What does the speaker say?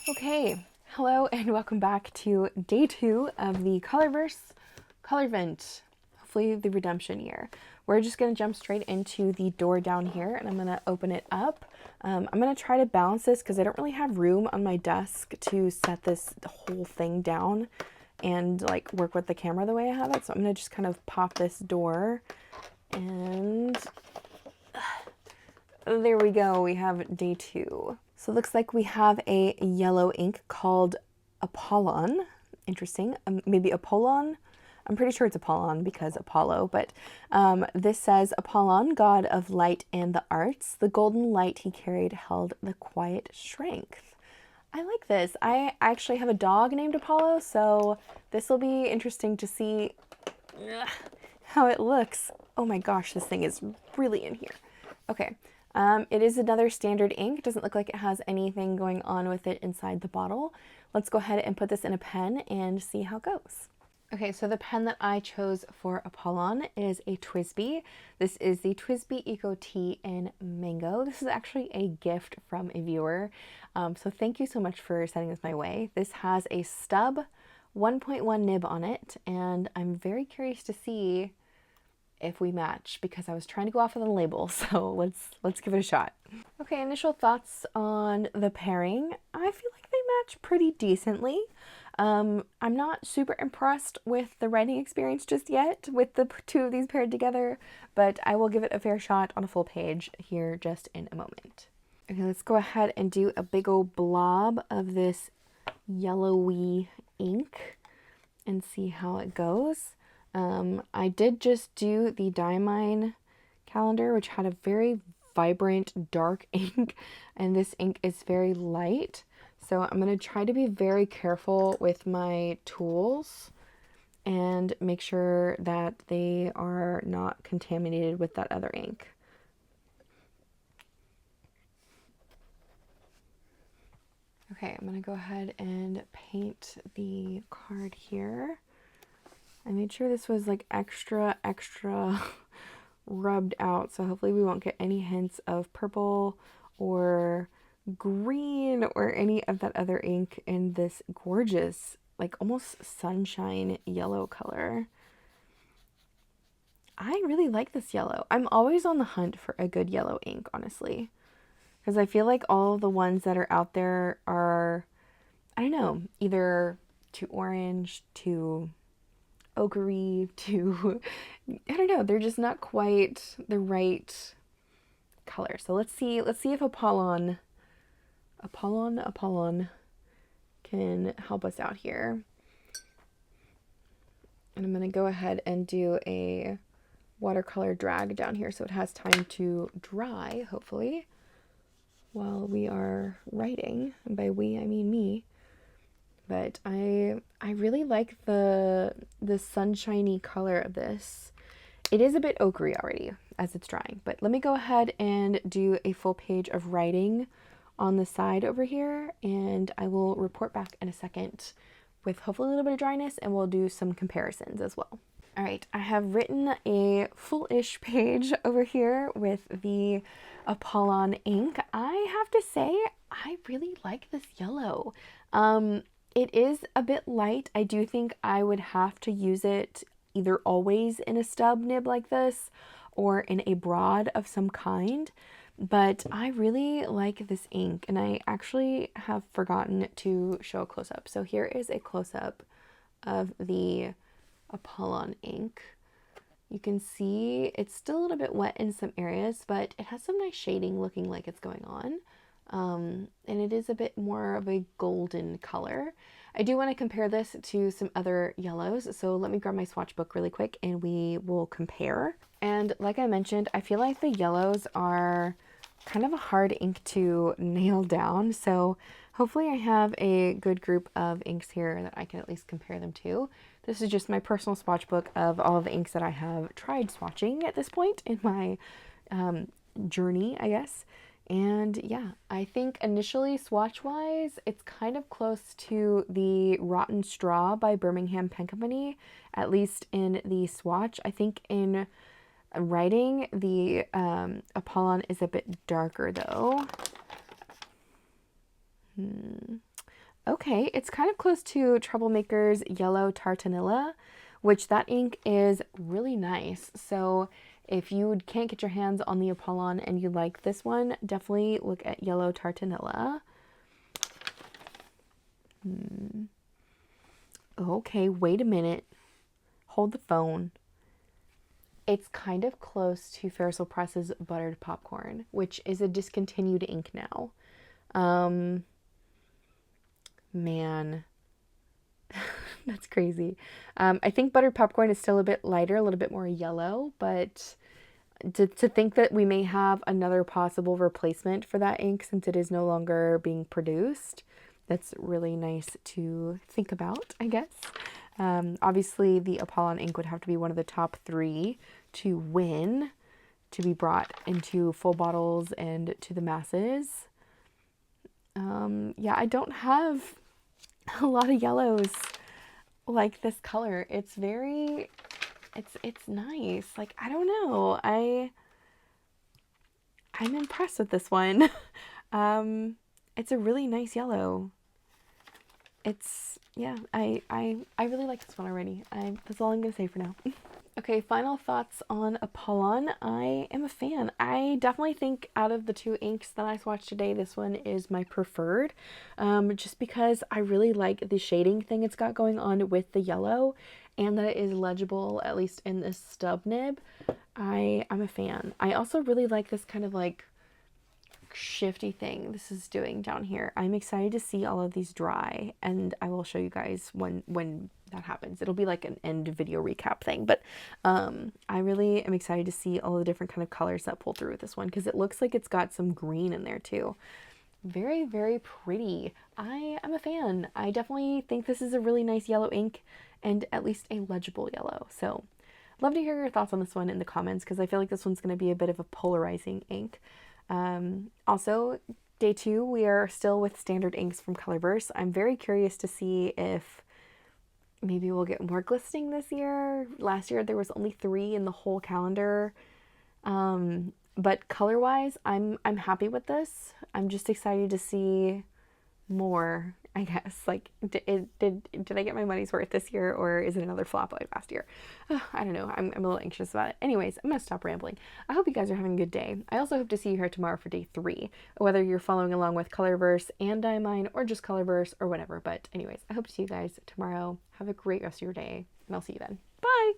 Okay, hello and welcome back to day 2 of the Colorverse Colorvent, hopefully the redemption year. We're just going to jump straight into the door down here and I'm going to open it up. I'm going to try to balance this because I don't really have room on my desk to set this whole thing down and like work with the camera the way I have it. So I'm going to just kind of pop this door and there we go. We have day 2. So it looks like we have a yellow ink called Apollon. Interesting. Maybe Apollon. I'm pretty sure it's Apollon because Apollo, but this says, Apollon, god of light and the arts, the golden light he carried held the quiet strength. I like this. I actually have a dog named Apollo, so this will be interesting to see how it looks. Oh my gosh, this thing is really in here. Okay. It is another standard ink. It doesn't look like it has anything going on with it inside the bottle. Let's go ahead and put this in a pen and see how it goes. Okay, so the pen that I chose for Apollon is a 𝗬𝗏. This is the 𝗬𝗏 𝗬𝗃 in Mango. This is actually a gift from a viewer. So thank you so much for sending this my way. This has a stub 1.1 nib on it, and I'm very curious to see if we match because I was trying to go off of the label, so let's give it a shot. Okay, initial thoughts on the pairing. I feel like they match pretty decently. I'm not super impressed with the writing experience just yet with the two of these paired together, but I will give it a fair shot on a full page here just in a moment. Okay, let's go ahead and do a big old blob of this yellowy ink and see how it goes. I did just do the Diamine calendar, which had a very vibrant dark ink, and this ink is very light. So I'm going to try to be very careful with my tools and make sure that they are not contaminated with that other ink. Okay, I'm going to go ahead and paint the card here. I made sure this was like extra rubbed out, so hopefully we won't get any hints of purple or green or any of that other ink in this gorgeous, like almost sunshine yellow color. I really like this yellow. I'm always on the hunt for a good yellow ink, honestly, because I feel like all the ones that are out there are, I don't know, either too orange, too ochre, too, I don't know, they're just not quite the right color. So let's see if Apollon can help us out here. And I'm going to go ahead and do a watercolor drag down here so it has time to dry, hopefully, while we are writing. And by we, I mean me. But I really like the sunshiny color of this. It is a bit ochre already as it's drying, but let me go ahead and do a full page of writing on the side over here, and I will report back in a second with hopefully a little bit of dryness, and we'll do some comparisons as well. All right, I have written a full-ish page over here with the Apollon ink. I have to say, I really like this yellow. It is a bit light. I do think I would have to use it either always in a stub nib like this or in a broad of some kind, but I really like this ink, and I actually have forgotten to show a close-up. So here is a close-up of the Apollon ink. You can see it's still a little bit wet in some areas, but it has some nice shading looking like it's going on. And it is a bit more of a golden color. I do want to compare this to some other yellows, so let me grab my swatch book really quick and we will compare. And like I mentioned, I feel like the yellows are kind of a hard ink to nail down, so hopefully I have a good group of inks here that I can at least compare them to. This is just my personal swatch book of all of the inks that I have tried swatching at this point in my journey, I guess. And yeah, I think initially swatch-wise, it's kind of close to the Rotten Straw by Birmingham Pen Company, at least in the swatch. I think in writing, the Apollon is a bit darker though. Okay, it's kind of close to Troublemaker's Yellow Tartanilla, which that ink is really nice. So if you can't get your hands on the Apollon and you like this one, definitely look at Yellow Tartanilla. Okay, wait a minute. Hold the phone. It's kind of close to Ferris Press's Buttered Popcorn, which is a discontinued ink now. Man, that's crazy. I think Buttered Popcorn is still a bit lighter, a little bit more yellow, but to think that we may have another possible replacement for that ink since it is no longer being produced, that's really nice to think about, I guess. Obviously, the Apollon ink would have to be one of the top 3 to win, to be brought into full bottles and to the masses. Yeah, I don't have a lot of yellows like this color. It's very, it's nice. Like, I don't know. I'm impressed with this one. It's a really nice yellow. It's, yeah, I really like this one already. That's all I'm gonna say for now. Okay, final thoughts on Apollon. I am a fan. I definitely think out of the 2 inks that I swatched today, this one is my preferred, just because I really like the shading thing it's got going on with the yellow, and that it is legible, at least in this stub nib. I'm a fan. I also really like this kind of like shifty thing this is doing down here. I'm excited to see all of these dry, and I will show you guys when that happens. It'll be like an end video recap thing, but I really am excited to see all the different kind of colors that pull through with this one, because it looks like it's got some green in there too. Very, very pretty. I am a fan. I definitely think this is a really nice yellow ink, and at least a legible yellow. So love to hear your thoughts on this one in the comments, because I feel like this one's going to be a bit of a polarizing ink. Also, day 2, we are still with standard inks from Colorverse. I'm very curious to see if maybe we'll get more glistening this year. Last year there was only 3 in the whole calendar. But color-wise, I'm happy with this. I'm just excited to see more, I guess. Like, did I get my money's worth this year, or is it another flop like last year? I don't know. I'm a little anxious about it. Anyways, I'm gonna stop rambling. I hope you guys are having a good day. I also hope to see you here tomorrow for day 3, whether you're following along with Colorverse and Diamine, or just Colorverse, or whatever. But anyways, I hope to see you guys tomorrow. Have a great rest of your day, and I'll see you then. Bye!